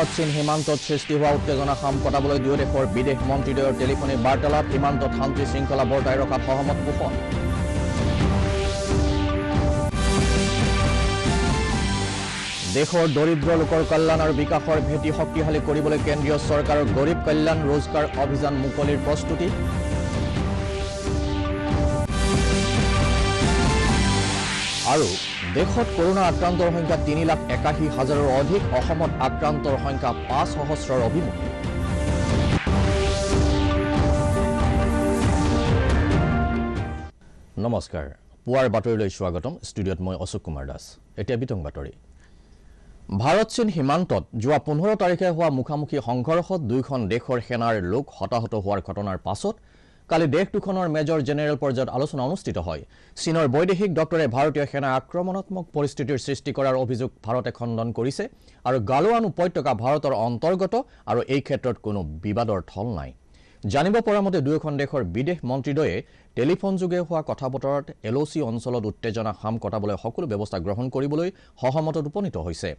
ভাৰত চীন সীমান্তত সৃষ্টি হোৱা উত্তেজনা শাম কটাবলৈ দুয়ো দেশৰ বিদেশ মন্ত্ৰীদ্বয়ৰ টেলিফোনিক বাৰ্তালাপ সীমান্তত শান্তি শৃংখলা বৰ্তাই ৰখাত সহমত পোষণ দেশৰ দৰিদ্ৰ লোকৰ কল্যাণ আৰু বিকাশৰ ভেটি শক্তিশালী কৰিবলৈ কেন্দ্ৰীয় চৰকাৰৰ গৰীব কল্যাণ ৰোজগাৰ অভিযান মুকলিৰ প্ৰস্তুতি আৰু দেশত কৰোনা আক্ৰান্তৰ সংখ্যা 3,81,000ৰ অধিক অসমত আক্ৰান্তৰ সংখ্যা 5,000ৰ অভিমুখ নমস্কাৰ পুৱাৰ বাতৰিলৈ স্বাগতম ষ্টুডিঅ'ত মই অশোক কুমাৰ দাস এতিয়া বিতং বাতৰি ভাৰত চীন সীমান্তত যোৱা 15 তাৰিখে হোৱা মুখামুখি সংঘৰ্ষত দুইখন দেশৰ সেনাৰ লোক হতাহত হোৱাৰ ঘটনাৰ পাছত কালি দেশ দুখনৰ মেজৰ জেনেৰেল পৰ্যায়ত আলোচনা অনুষ্ঠিত হয় চীনৰ বৈদেশিক দপ্তৰে ভাৰতীয় সেনা আক্ৰমণাত্মক পৰিস্থিতিৰ সৃষ্টি কৰাৰ অভিযোগ ভাৰতে খণ্ডন কৰিছে আৰু গালৱান উপত্যকা ভাৰতৰ অন্তৰ্গত আৰু এই ক্ষেত্ৰত কোনো বিবাদৰ থল নাই জানিব পৰা মতে দুয়োখন দেশৰ বিদেশ মন্ত্ৰীদ্বয়ে টেলিফোন যোগে হোৱা কথা বতৰাত এলঅচি অঞ্চলত উত্তেজনা শাম কটাবলৈ সকলো ব্যৱস্থা গ্ৰহণ কৰিবলৈ সহমতত উপনীত হৈছে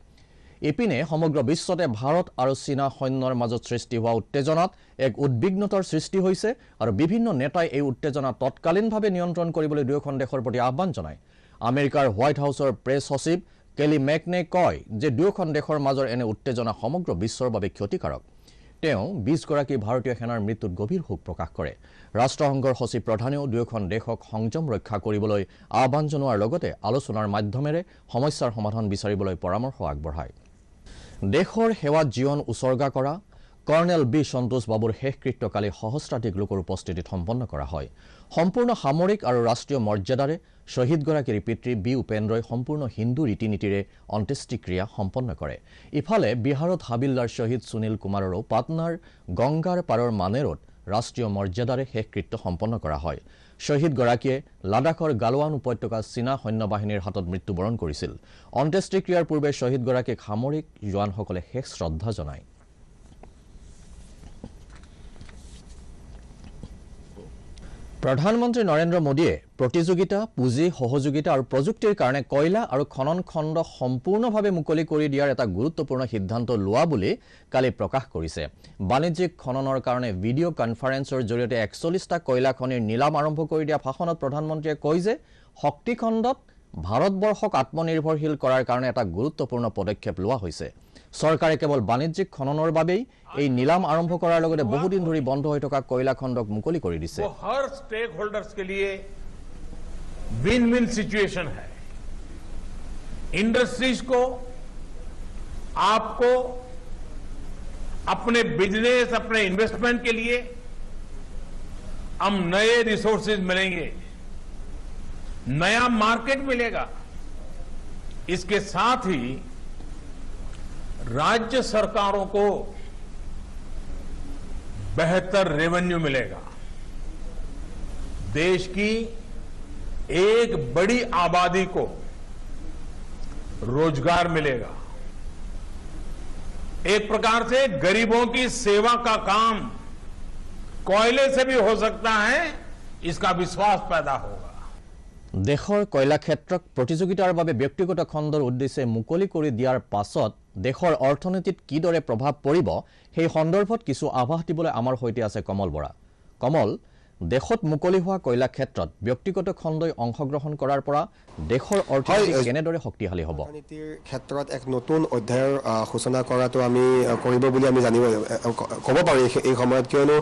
এপিনে সমগ্ৰ বিশ্বতে ভাৰত আৰু চীনা সৈন্যৰ মাজত সৃষ্টি হোৱা উত্তেজনাত এক উদ্বিগ্নতাৰ সৃষ্টি হৈছে আৰু বিভিন্ন নেতাই এই উত্তেজনা তৎকালীনভাৱে নিয়ন্ত্ৰণ কৰিবলৈ দুয়োখন দেশৰ প্ৰতি আহ্বান জনায় আমেৰিকাৰ হোৱাইট হাউছৰ প্ৰেছ সচিব কেলি মেকনে কয় যে দুয়োখন দেশৰ মাজৰ এনে উত্তেজনা সমগ্ৰ বিশ্বৰ বাবে ক্ষতিকাৰক তেওঁ 20 গৰাকী ভাৰতীয় সেনাৰ মৃত্যুত গভীৰ শোক প্ৰকাশ কৰে ৰাষ্ট্ৰসংঘৰ সচিব প্ৰধানেও দুয়োখন দেশক সংযম ৰক্ষা কৰিবলৈ আহ্বান জনোৱাৰ লগতে আলোচনাৰ মাধ্যমেৰে সমস্যাৰ সমাধান বিচাৰিবলৈ পৰামৰ্শ আগবঢ়ায় দেশৰ সেৱাত জীৱন উৎসৰ্গা কৰা কৰ্নেল বি সন্তোষ বাবুৰ শেষকৃত্য কালি সহস্ৰাধিক লোকৰ উপস্থিতিত সম্পন্ন কৰা হয় সম্পূৰ্ণ সামৰিক আৰু ৰাষ্ট্ৰীয় মৰ্যাদাৰে শহীদগৰাকীৰ পিতৃ বি উপেন্দ্ৰই সম্পূৰ্ণ হিন্দু ৰীতি-নীতিৰে অন্ত্যেষ্টিক্ৰিয়া সম্পন্ন কৰে ইফালে বিহাৰত হাবিলদাৰ শহীদ সুনীল কুমাৰৰো পাটনাৰ গংগাৰ পাৰৰ মানেৰত ৰাষ্ট্ৰীয় মৰ্যাদাৰে শেষকৃত্য সম্পন্ন কৰা হয় শহীদগৰাকীয়ে লাডাখৰ গালৱান উপত্যকাত চীনা সৈন্যবাহিনীৰ হাতত মৃত্যুবৰণ কৰিছিল অন্ত্যেষ্টিক্ৰিয়াৰ পূৰ্বে শহীদগৰাকীক সামৰিক জোৱানসকলে শেষ শ্ৰদ্ধা জনায় প্ৰধানমন্ত্ৰী নৰেন্দ্ৰ মোদীয়ে প্ৰতিযোগিতা পুঁজি সহযোগিতা আৰু প্ৰযুক্তিৰ কাৰণে কয়লা আৰু খনন খণ্ড সম্পূৰ্ণভাৱে মুকলি কৰি দিয়াৰ এটা গুৰুত্বপূৰ্ণ সিদ্ধান্ত লোৱা বুলি কালি প্ৰকাশ কৰিছে বাণিজ্যিক খননৰ কাৰণে ভিডিঅ' কনফাৰেন্সৰ জৰিয়তে 41টা কয়লা খনিৰ নিলাম আৰম্ভ কৰি দিয়া ভাষণত প্ৰধানমন্ত্ৰীয়ে কয় যে শক্তি খণ্ডত ভাৰতবৰ্ষক আত্মনিৰ্ভৰশীল কৰাৰ কাৰণে এটা গুৰুত্বপূৰ্ণ পদক্ষেপ লোৱা হৈছে চৰকাৰে কেৱল বাণিজ্যিক খননৰ বাবেই এই নিলাম আৰম্ভ কৰাৰ লগতে বহুদিন ধৰি বন্ধ হৈ থকা কয়লা খণ্ডক মুকলি কৰি দিছে हर स्टेक होल्डर्स के लिए विन विन सिचुएशन है इंडस्ट्रीज को आपको अपने बिजनेस अपने इन्वेस्टमेंट के लिए हम नए रिसोर्सेज मिलेंगे नया मार्केट मिलेगा इसके साथ ही राज्य सरकारों को बेहतर रेवेन्यू मिलेगा देश की एक बड़ी आबादी को रोजगार मिलेगा एक प्रकार से गरीबों की सेवा का काम कोयले से भी हो सकता है इसका विश्वास पैदा होगा দেশৰ কয়লা ক্ষেত্ৰক প্ৰতিযোগিতাৰ বাবে ব্যক্তিগত খণ্ডৰ উদ্দেশ্যে মুকলি কৰি দিয়াৰ পাছত দেশৰ অৰ্থনীতিত কিদৰে প্ৰভাৱ পৰিব সেই সন্দৰ্ভত কিছু আভাস দিবলৈ আমাৰ হৈতে আছে কমল বৰা কমল দেশত মুকলি হোৱা কয়লা ক্ষেত্ৰত ব্যক্তিগত খণ্ডই অংশগ্ৰহণ কৰাৰ পৰা দেশৰ অৰ্থনীতি কেনেদৰে শক্তিশালী হ'ব অৰ্থনীতিৰ ক্ষেত্ৰত এক নতুন অধ্যায়ৰ সূচনা কৰাটো আমি কৰিব বুলি আমি জানিব ক'ব পাৰি এই সময়ত কিয়নো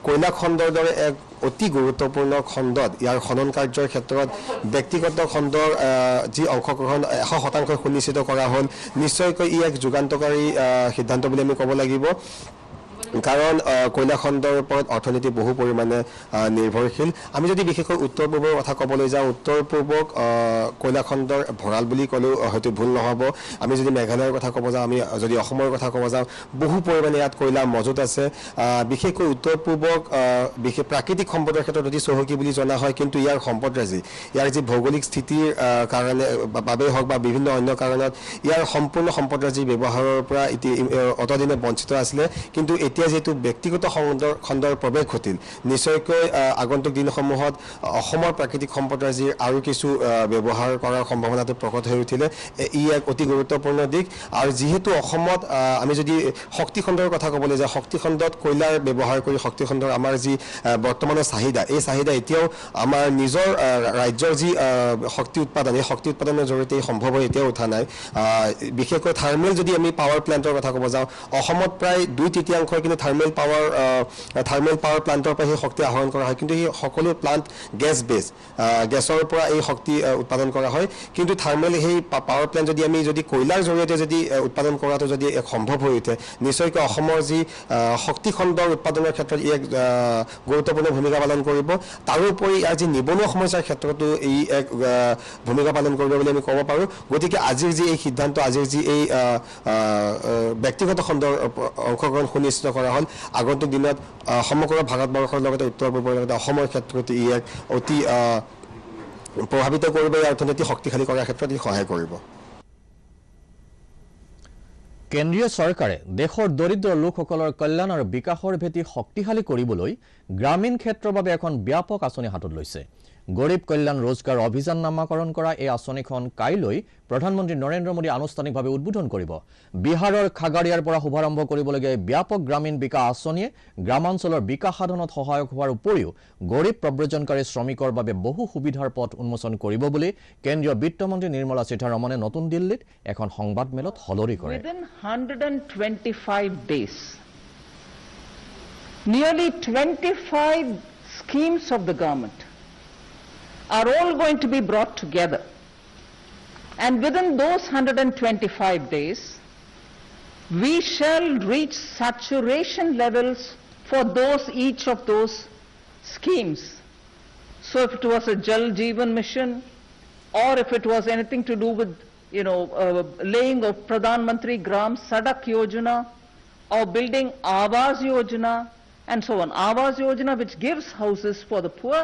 কয়লা খণ্ডৰ দৰে এক অতি গুৰুত্বপূৰ্ণ খণ্ডত ইয়াৰ খনন কাৰ্যৰ ক্ষেত্ৰত ব্যক্তিগত খণ্ডৰ যি অংশগ্ৰহণ 100% সুনিশ্চিত কৰা হ'ল নিশ্চয়কৈ ই এক যুগান্তকাৰী সিদ্ধান্ত বুলি আমি ক'ব লাগিব কাৰণ কয়লা খণ্ডৰ ওপৰত অৰ্থনীতি বহু পৰিমাণে নিৰ্ভৰশীল আমি যদি বিশেষকৈ উত্তৰ পূবৰ কথা ক'বলৈ যাওঁ উত্তৰ পূবক কয়লা খণ্ডৰ ভঁৰাল বুলি ক'লেও হয়তো ভুল নহ'ব আমি যদি মেঘালয়ৰ কথা ক'ব যাওঁ আমি যদি অসমৰ কথা ক'ব যাওঁ বহু পৰিমাণে ইয়াত কয়লা মজুত আছে বিশেষকৈ উত্তৰ পূবক বিশেষ প্ৰাকৃতিক সম্পদৰ ক্ষেত্ৰত অতি চহকী বুলি জনা হয় কিন্তু ইয়াৰ সম্পদৰাজি ইয়াৰ যি ভৌগোলিক স্থিতিৰ কাৰণে বাবে হওক বা বিভিন্ন অন্য কাৰণত ইয়াৰ সম্পূৰ্ণ সম্পদৰাজি ব্যৱহাৰৰ পৰা অতদিনে বঞ্চিত আছিলে কিন্তু এতিয়া যেহেতু ব্যক্তিগত খণ্ডৰ প্ৰৱেশ ঘটিল নিশ্চয়কৈ আগন্তুক দিনসমূহত অসমৰ প্ৰাকৃতিক সম্পদৰ যি আৰু কিছু ব্যৱহাৰ কৰাৰ সম্ভাৱনাটো প্ৰকট হৈ উঠিলে ই এক অতি গুৰুত্বপূৰ্ণ দিশ আৰু যেহেতু অসমত আমি যদি শক্তি খণ্ডৰ কথা ক'বলৈ যাওঁ শক্তি খণ্ডত কয়লাৰ ব্যৱহাৰ কৰি শক্তি খণ্ডৰ আমাৰ যি বৰ্তমানৰ চাহিদা এই চাহিদা এতিয়াও আমাৰ নিজৰ ৰাজ্যৰ যি শক্তি উৎপাদন এই শক্তি উৎপাদনৰ জৰিয়তে সম্ভৱ হৈ এতিয়াও উঠা নাই বিশেষকৈ থাৰ্মেল যদি আমি পাৱাৰ প্লান্টৰ কথা ক'ব যাওঁ অসমত প্ৰায় 2/3 কিন্তু থাৰ্মেল পাৱাৰ প্লান্টৰ পৰা সেই শক্তি আহৰণ কৰা হয় কিন্তু এই সকলো প্লান্ট গেছৰ পৰা এই শক্তি উৎপাদন কৰা হয় কিন্তু থাৰ্মেল সেই পাৱাৰ প্লান্ট যদি আমি যদি কয়লাৰ জৰিয়তে যদি উৎপাদন কৰাটো যদি এক সম্ভৱ হৈ উঠে নিশ্চয়কৈ অসমৰ যি শক্তি খণ্ডৰ উৎপাদনৰ ক্ষেত্ৰত এক গুৰুত্বপূৰ্ণ ভূমিকা পালন কৰিব তাৰোপৰি ইয়াৰ যি নিবনুৱা সমস্যাৰ ক্ষেত্ৰতো এই এক ভূমিকা পালন কৰিব বুলি আমি ক'ব পাৰোঁ গতিকে আজিৰ যি এই সিদ্ধান্ত আজিৰ যি এই ব্যক্তিগত খণ্ডৰ অংশগ্ৰহণ সুনিশ্চিত কৰা হ'ল আগন্তুক দিনত সমগ্ৰ ভাৰতবৰ্ষৰ লগতে উত্তৰ পূবৰ লগতে অসমৰ ক্ষেত্ৰত ই এক অতি প্ৰভাৱিত কৰিব এই অৰ্থনীতি শক্তিশালী কৰাৰ ক্ষেত্ৰত ই সহায় কৰিব কেন্দ্ৰীয় চৰকাৰে দেশৰ দৰিদ্ৰ লোকসকলৰ কল্যাণ আৰু বিকাশৰ ভেটি শক্তিশালী কৰিবলৈ গ্ৰামীণ ক্ষেত্ৰৰ বাবে এখন ব্যাপক আঁচনি হাতত লৈছে গৰীব কল্যাণ ৰোজগাৰ অভিযান নামাকৰণ কৰা এই আঁচনিখন কাইলৈ প্ৰধানমন্ত্ৰী নৰেন্দ্ৰ মোদী আনুষ্ঠানিকভাৱে উদ্বোধন কৰিব বিহাৰৰ খাগাৰিয়াৰ পৰা শুভাৰম্ভ কৰিবলগীয়া ব্যাপক গ্ৰামীণ বিকাশ আঁচনিয়ে গ্ৰামাঞ্চলৰ বিকাশ সাধনত সহায়ক হোৱাৰ উপৰিও গৰীব প্ৰব্ৰজনকাৰী শ্ৰমিকৰ বাবে বহু সুবিধাৰ পথ উন্মোচন কৰিব বুলি কেন্দ্ৰীয় বিত্তমন্ত্ৰী নিৰ্মলা সীতাৰমণে নতুন দিল্লীত এখন সংবাদমেলত হলৰি কৰে Within 125 days, nearly 25 schemes of the government are all going to be brought together. And within those 125 days, we shall reach saturation levels for each of those schemes. So if it was a Jal Jeevan mission, or if it was anything to do with, laying of Pradhan Mantri Gram Sadak Yojana, or building Awas Yojana, and so on. Awas Yojana which gives houses for the poor,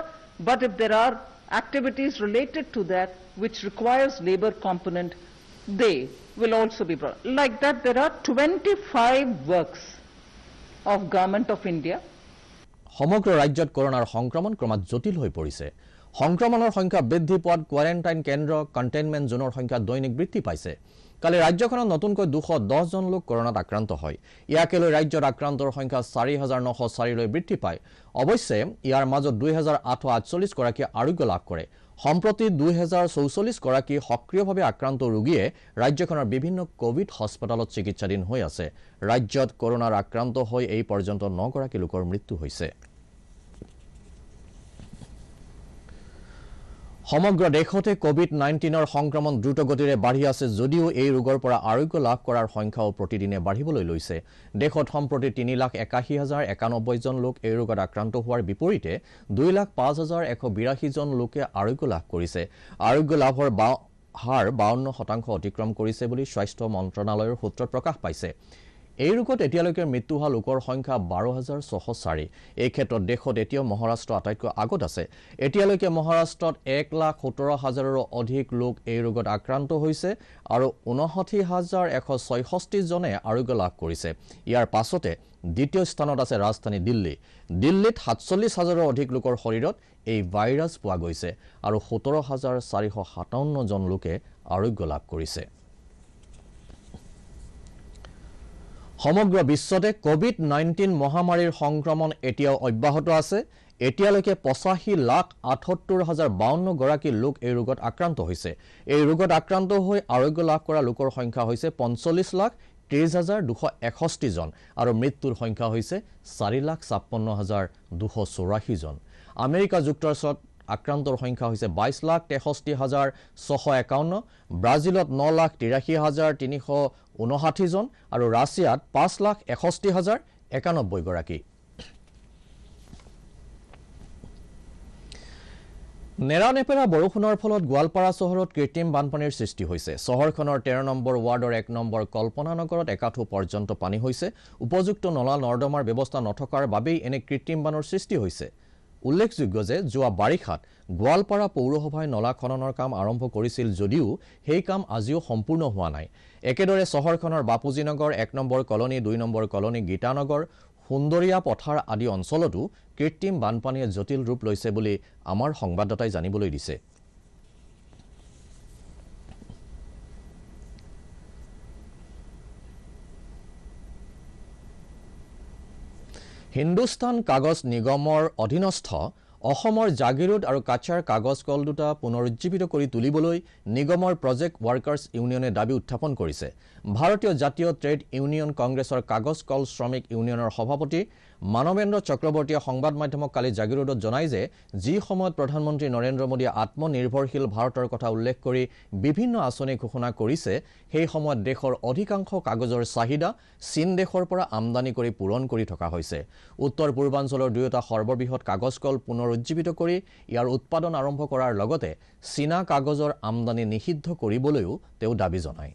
but if there are activities related to that which requires labor component, they will also be brought. Like that, there are 25 works of Government of India. সমগ্ৰ ৰাজ্যত কৰোনাৰ সংক্ৰমণ ক্ৰমাৎ জটিল হৈ পৰিছে সংক্ৰমণৰ সংখ্যা বৃদ্ধি পোৱাত কোৱাৰেণ্টাইন কেন্দ্ৰ কণ্টেইনমেণ্ট জোনৰ সংখ্যা দৈনিক বৃদ্ধি পাইছে কালি ৰাজ্যখনত নতুনকৈ 210 জন লোক কৰোনাত আক্ৰান্ত হয় ইয়াকে লৈ ৰাজ্যৰ আক্ৰান্তৰ সংখ্যা 4904 লৈ বৃদ্ধি পায় অৱশ্যে ইয়াৰ মাজত 2848 গৰাকী আৰোগ্য লাভ কৰে সম্প্ৰতি 2044 গৰাকী সক্ৰিয়ভাৱে আক্ৰান্ত ৰোগীয়ে ৰাজ্যখনৰ বিভিন্ন কোভিড হাস্পতালত চিকিৎসাধীন হৈ আছে ৰাজ্যত কৰোনাৰ আক্ৰান্ত হৈ এই পৰ্যন্ত 9 গৰাকী লোকৰ মৃত্যু হৈছে সমগ্ৰ দেশতে কোভিড-19ৰ সংক্ৰমণ দ্ৰুতগতিৰে বাঢ়ি আছে যদিও এই ৰোগৰ পৰা আৰোগ্য লাভ কৰাৰ সংখ্যাও প্ৰতিদিনে বাঢ়িবলৈ লৈছে দেশত সম্প্ৰতি 3,81,091 জন লোক এই ৰোগত আক্ৰান্ত হোৱাৰ বিপৰীতে 2,05,182 জন লোকে আৰোগ্য লাভ কৰিছে আৰোগ্য লাভৰ হাৰ 52% অতিক্ৰম কৰিছে বুলি স্বাস্থ্য মন্ত্ৰণালয়ৰ সূত্ৰত প্ৰকাশ পাইছে এই ৰোগত এতিয়ালৈকে মৃত্যু হোৱা লোকৰ সংখ্যা 12,604 এই ক্ষেত্ৰত দেশত এতিয়াও মহাৰাষ্ট্ৰ আটাইতকৈ আগত আছে এতিয়ালৈকে মহাৰাষ্ট্ৰত 1,17,000ৰো অধিক লোক এই ৰোগত আক্ৰান্ত হৈছে আৰু 59,166 জনে আৰোগ্য লাভ কৰিছে ইয়াৰ পাছতে দ্বিতীয় স্থানত আছে ৰাজধানী দিল্লীত 47,000ৰো অধিক লোকৰ শৰীৰত এই ভাইৰাছ পোৱা গৈছে আৰু 17,457 জন লোকে আৰোগ্য লাভ কৰিছে সমগ্ৰ বিশ্বতে কোভিড-19 মহামাৰীৰ সংক্ৰমণ এতিয়াও অব্যাহত আছে এতিয়ালৈকে 85,78,052 গৰাকী লোক এই ৰোগত আক্ৰান্ত হৈছে এই ৰোগত আক্ৰান্ত হৈ আৰোগ্য লাভ কৰা লোকৰ সংখ্যা হৈছে 45,30,261 জন আৰু মৃত্যুৰ সংখ্যা হৈছে 4,56,284 জন আমেৰিকা যুক্তৰাষ্ট্ৰত আক্ৰান্তৰ সংখ্যা হৈছে 22,63,651 ব্ৰাজিলত 9,83,359 জন আৰু ৰাছিয়াত 5,61,091 গৰাকী নেৰানেপেৰা বৰষুণৰ ফলত গোৱালপাৰা চহৰত কৃত্ৰিম বানপানীৰ সৃষ্টি হৈছে চহৰখনৰ 13 নম্বৰ ৱাৰ্ডৰ 1 নম্বৰ কল্পনা নগৰত একাঠু পৰ্যন্ত পানী হৈছে উপযুক্ত নলা নৰ্দমাৰ ব্যৱস্থা নথকাৰ বাবেই এনে কৃত্ৰিম বানৰ সৃষ্টি হৈছে উল্লেখযোগ্য যে যোৱা বাৰিষাত গোৱালপাৰা পৌৰসভাই নলা খননৰ কাম আৰম্ভ কৰিছিল যদিও সেই কাম আজিও সম্পূৰ্ণ হোৱা নাই একেদৰে চহৰখনৰ Bapuji Nagar 1 number colony 2 number colony Gitanagar Sundoriya Pathar আদি অঞ্চলতো কৃত্ৰিম বানপানীয়ে জটিল ৰূপ লৈছে বুলি আমাৰ সংবাদদাতাই জানিবলৈ দিছে। হিন্দুস্তান কাগজ নিগমৰ অধীনস্থ অসমৰ জাগিৰোড আৰু কাছাৰ কাগজ কল দুটা পুনৰুজ্জীৱিত কৰি তুলিবলৈ নিগমৰ প্ৰজেক্ট ৱাৰ্কাৰ্ছ ইউনিয়নে দাবী উত্থাপন কৰিছে। ভাৰতীয় জাতীয় ট্ৰেড ইউনিয়ন কংগ্ৰেছৰ কাগজ কল শ্ৰমিক ইউনিয়নৰ সভাপতি মানৱেন্দ্ৰ চক্ৰৱৰ্তীয়ে সংবাদ মাধ্যমক কালি জাগিৰোডত জনায় যে যি সময়ত প্ৰধানমন্ত্ৰী নৰেন্দ্ৰ মোদীয়ে আত্মনিৰ্ভৰশীল ভাৰতৰ কথা উল্লেখ কৰি বিভিন্ন আঁচনি ঘোষণা কৰিছে, সেই সময়ত দেশৰ অধিকাংশ কাগজৰ চাহিদা চীন দেশৰ পৰা আমদানি কৰি পূৰণ কৰি থকা হৈছে। উত্তৰ পূৰ্বাঞ্চলৰ দুয়োটা সৰ্ববৃহৎ কাগজ কল পুনৰুজ্জীৱিত কৰি ইয়াৰ উৎপাদন আৰম্ভ কৰাৰ লগতে চীনা কাগজৰ আমদানি নিষিদ্ধ কৰিবলৈও তেওঁ দাবী জনায়।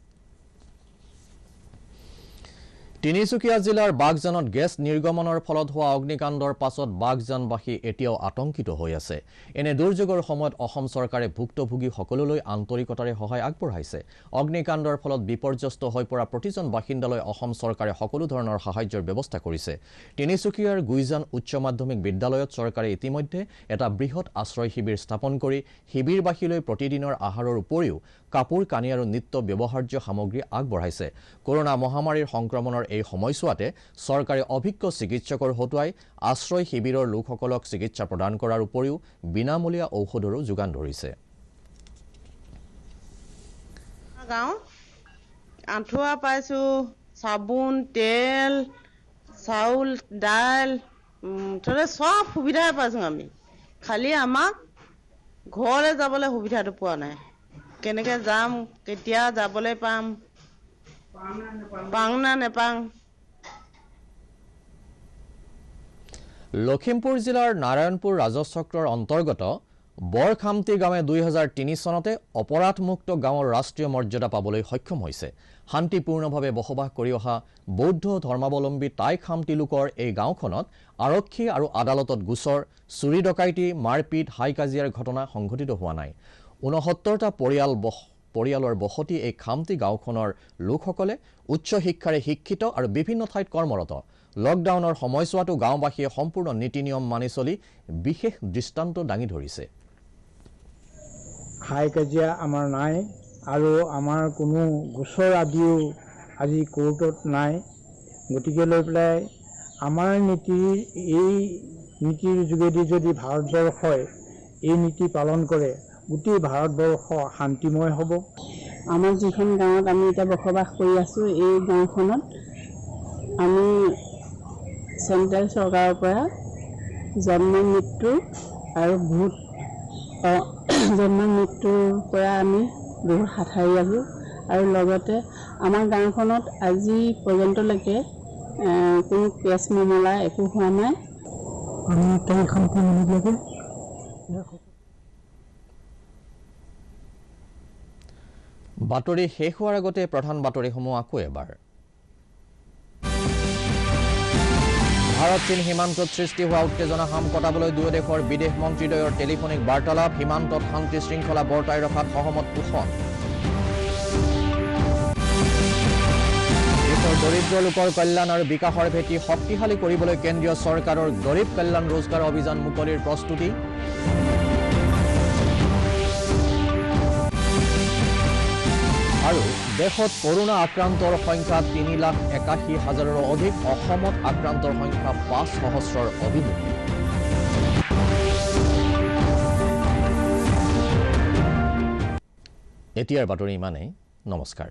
তিনিচুকীয়া জিলাৰ বাগজানত গেছ নিৰ্গমনৰ ফলত হোৱা অগ্নিকাণ্ডৰ পাছত বাগজানবাসী এতিয়াও আতংকিত হৈ আছে। এনে দুৰ্যোগৰ সময়ত অসম চৰকাৰে ভুক্তভোগী সকলোলৈ আন্তৰিকতাৰে সহায় আগবঢ়াইছে। অগ্নিকাণ্ডৰ ফলত বিপৰ্যস্ত হৈ পৰা প্ৰতিজন বাসিন্দালৈ অসম চৰকাৰে সকলো ধৰণৰ সাহায্যৰ ব্যৱস্থা কৰিছে। তিনিচুকীয়াৰ গুইজান উচ্চ মাধ্যমিক বিদ্যালয়ত চৰকাৰে ইতিমধ্যে এটা বৃহৎ আশ্ৰয় শিবিৰ স্থাপন কৰি শিবিৰবাসীলৈ প্ৰতিদিনৰ আহাৰৰ উপৰিও কাপোৰ কানি আৰু নিত্য ব্যৱহাৰ্য সামগ্ৰী আগবঢ়াইছে। কৰোনা মহামাৰীৰ সংক্ৰমণৰ এই সময়ছোৱাতে চৰকাৰে অভিজ্ঞ চিকিৎসকৰ হতুৱাই আশ্ৰয় শিবিৰৰ লোকসকলক চিকিৎসা প্ৰদান কৰাৰ উপৰিও বিনামূলীয়া ঔষধৰো যোগান ধৰিছে। গাঁও আঁঠুৱা পাইছোঁ, চাবোন, তেল, চাউল, দাইল, মুঠতে চব সুবিধাই পাইছোঁ আমি। খালি আমাক ঘৰলৈ যাবলৈ সুবিধাটো পোৱা নাই। কেনেকৈ যাম, কেতিয়া যাবলৈ পাম, পাওঁ না নেপাওঁ। লখিমপুৰ জিলাৰ নাৰায়ণপুৰ ৰাজচক্ৰৰ অন্তৰ্গত বৰখামতি গাঁৱে 2003 চনতে অপৰাধমুক্ত গাঁৱৰ ৰাষ্ট্ৰীয় মৰ্যাদা পাবলৈ সক্ষম হৈছে। শান্তিপূৰ্ণভাৱে বসবাস কৰি অহা বৌদ্ধ ধৰ্মাৱলম্বী টাই খামতি লোকৰ এই গাঁওখনত আৰক্ষী আৰু আদালতত গোচৰ, চুৰি ডকাইতি, মাৰপিট, হাই কাজিয়াৰ ঘটনা সংঘটিত হোৱা নাই। 69টা পৰিয়ালৰ বসতি এই খামতি গাঁওখনৰ লোকসকলে উচ্চ শিক্ষাৰে শিক্ষিত আৰু বিভিন্ন ঠাইত কৰ্মৰত। লকডাউনৰ সময়ছোৱাতো গাঁওবাসীয়ে সম্পূৰ্ণ নীতি নিয়ম মানি চলি বিশেষ দৃষ্টান্ত দাঙি ধৰিছে। হাই কাজিয়া আমাৰ নাই আৰু আমাৰ কোনো গোচৰ আদিও আজি কোৰ্টত নাই। গতিকে লৈ পেলাই আমাৰ এই নীতিৰ যোগেদি যদি ভাৰতবৰ্ষই এই নীতি পালন কৰে, গোটেই ভাৰতবৰ্ষ শান্তিময় হ'ব। আমাৰ যিখন গাঁৱত আমি এতিয়া বসবাস কৰি আছোঁ, এই গাঁওখনত আমি চেণ্ট্ৰেল চৰকাৰৰ পৰা জন্ম মৃত্যু আৰু জন্ম মৃত্যুৰ পৰা আমি বহুত হাত সাৰি আছোঁ। আৰু লগতে আমাৰ গাঁওখনত আজি পৰ্যন্তলৈকে কোনো কেছ মামলা একো হোৱা নাই। আমি তাই শান্তি মানুহবিলাকে বাতৰি শেষ হোৱাৰ আগতে প্ৰধান বাতৰিসমূহ আকৌ এবাৰ। ভাৰত চীন সীমান্তত সৃষ্টি হোৱা উত্তেজনা হাম কটাবলৈ দুয়ো দেশৰ বিদেশ মন্ত্ৰীদ্বয়ৰ টেলিফোনিক বাৰ্তালাপ, সীমান্তত শান্তি শৃংখলা বৰ্তাই ৰখাত সহমত পোষণ। দেশৰ দৰিদ্ৰ লোকৰ কল্যাণ আৰু বিকাশৰ ভেটি শক্তিশালী কৰিবলৈ কেন্দ্ৰীয় চৰকাৰৰ গৰীব কল্যাণ ৰোজগাৰ অভিযান মুকলিৰ প্ৰস্তুতি। আৰু দেশত কৰোনা আক্ৰান্তৰ সংখ্যা 3,81,000ৰো অধিক, অসমত আক্ৰান্তৰ সংখ্যা 5,000ৰ অভিমুখী। এতিয়াৰ বাতৰি ইমানেই। নমস্কাৰ।